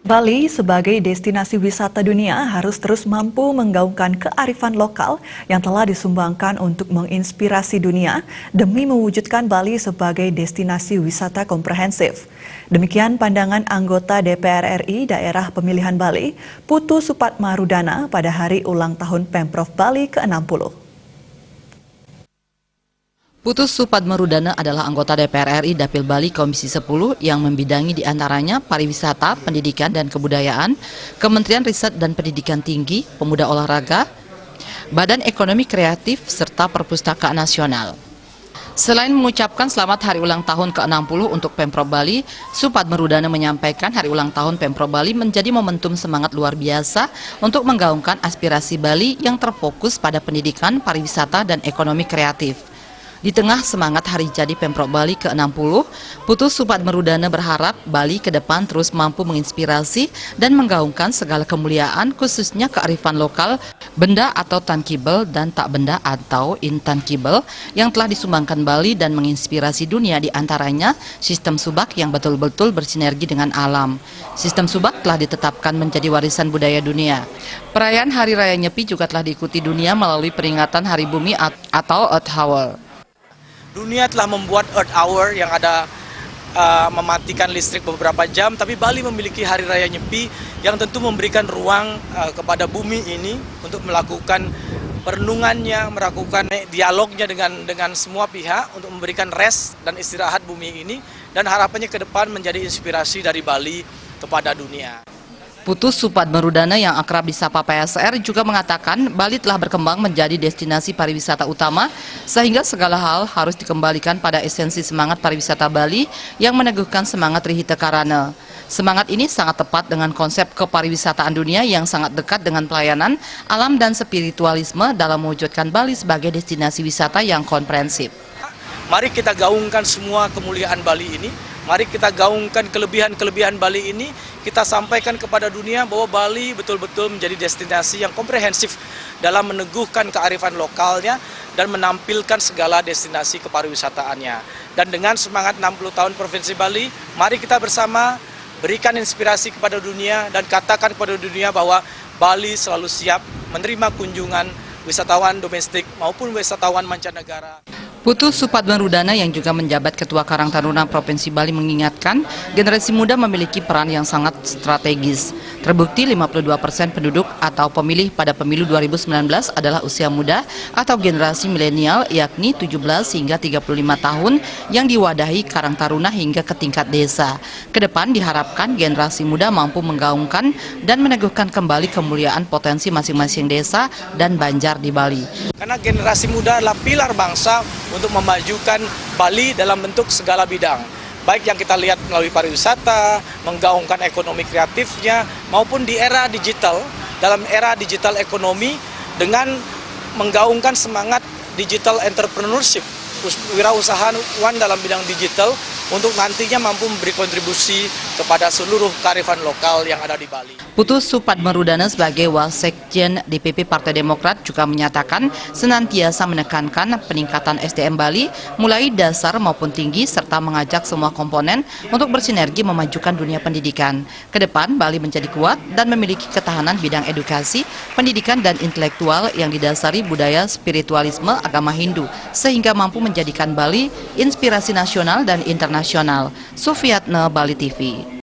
Bali sebagai destinasi wisata dunia harus terus mampu menggaungkan kearifan lokal yang telah disumbangkan untuk menginspirasi dunia demi mewujudkan Bali sebagai destinasi wisata komprehensif. Demikian pandangan anggota DPR RI Daerah Pemilihan Bali, Putu Supatmarudana pada hari ulang tahun Pemprov Bali ke-60. Putu Supatmarudana adalah anggota DPR RI Dapil Bali Komisi 10 yang membidangi diantaranya pariwisata, pendidikan dan kebudayaan, Kementerian Riset dan Pendidikan Tinggi, Pemuda Olahraga, Badan Ekonomi Kreatif, serta Perpustakaan Nasional. Selain mengucapkan selamat hari ulang tahun ke-60 untuk Pemprov Bali, Supatmarudana menyampaikan hari ulang tahun Pemprov Bali menjadi momentum semangat luar biasa untuk menggaungkan aspirasi Bali yang terfokus pada pendidikan, pariwisata, dan ekonomi kreatif. Di tengah semangat hari jadi Pemprov Bali ke-60, Putu Supatmarudana berharap Bali ke depan terus mampu menginspirasi dan menggaungkan segala kemuliaan khususnya kearifan lokal, benda atau tangible dan tak benda atau intangible yang telah disumbangkan Bali dan menginspirasi dunia, di antaranya sistem subak yang betul-betul bersinergi dengan alam. Sistem subak telah ditetapkan menjadi warisan budaya dunia. Perayaan Hari Raya Nyepi juga telah diikuti dunia melalui peringatan Hari Bumi atau Earth Hour. Dunia telah membuat Earth Hour yang ada mematikan listrik beberapa jam, tapi Bali memiliki Hari Raya Nyepi yang tentu memberikan ruang kepada bumi ini untuk melakukan perenungannya, melakukan dialognya dengan semua pihak untuk memberikan rest dan istirahat bumi ini, dan harapannya ke depan menjadi inspirasi dari Bali kepada dunia. Putu Supatmarudana yang akrab disapa PSR juga mengatakan Bali telah berkembang menjadi destinasi pariwisata utama sehingga segala hal harus dikembalikan pada esensi semangat pariwisata Bali yang meneguhkan semangat Trihita Karana. Semangat ini sangat tepat dengan konsep kepariwisataan dunia yang sangat dekat dengan pelayanan, alam dan spiritualisme dalam mewujudkan Bali sebagai destinasi wisata yang komprehensif. Mari kita gaungkan semua kemuliaan Bali ini. Mari kita gaungkan kelebihan-kelebihan Bali ini, kita sampaikan kepada dunia bahwa Bali betul-betul menjadi destinasi yang komprehensif dalam meneguhkan kearifan lokalnya dan menampilkan segala destinasi kepariwisataannya. Dan dengan semangat 60 tahun Provinsi Bali, mari kita bersama berikan inspirasi kepada dunia dan katakan kepada dunia bahwa Bali selalu siap menerima kunjungan wisatawan domestik maupun wisatawan mancanegara. Putu Supatmarudana yang juga menjabat Ketua Karang Taruna Provinsi Bali mengingatkan generasi muda memiliki peran yang sangat strategis. Terbukti 52% penduduk atau pemilih pada pemilu 2019 adalah usia muda atau generasi milenial, yakni 17 hingga 35 tahun yang diwadahi Karang Taruna hingga ke tingkat desa. Kedepan diharapkan generasi muda mampu menggaungkan dan meneguhkan kembali kemuliaan potensi masing-masing desa dan banjar di Bali. Karena generasi muda adalah pilar bangsa untuk memajukan Bali dalam bentuk segala bidang. Baik yang kita lihat melalui pariwisata, menggaungkan ekonomi kreatifnya, maupun di era digital, dalam era digital ekonomi dengan menggaungkan semangat digital entrepreneurship, wirausahawan dalam bidang digital untuk nantinya mampu memberi kontribusi kepada seluruh kearifan lokal yang ada di Bali. Putu Supatmarudana sebagai Wasekjen DPP Partai Demokrat juga menyatakan senantiasa menekankan peningkatan SDM Bali mulai dasar maupun tinggi serta mengajak semua komponen untuk bersinergi memajukan dunia pendidikan. Kedepan Bali menjadi kuat dan memiliki ketahanan bidang edukasi, pendidikan dan intelektual yang didasari budaya spiritualisme agama Hindu sehingga mampu menjadikan Bali inspirasi nasional dan internasional. Sufiatna, Bali TV.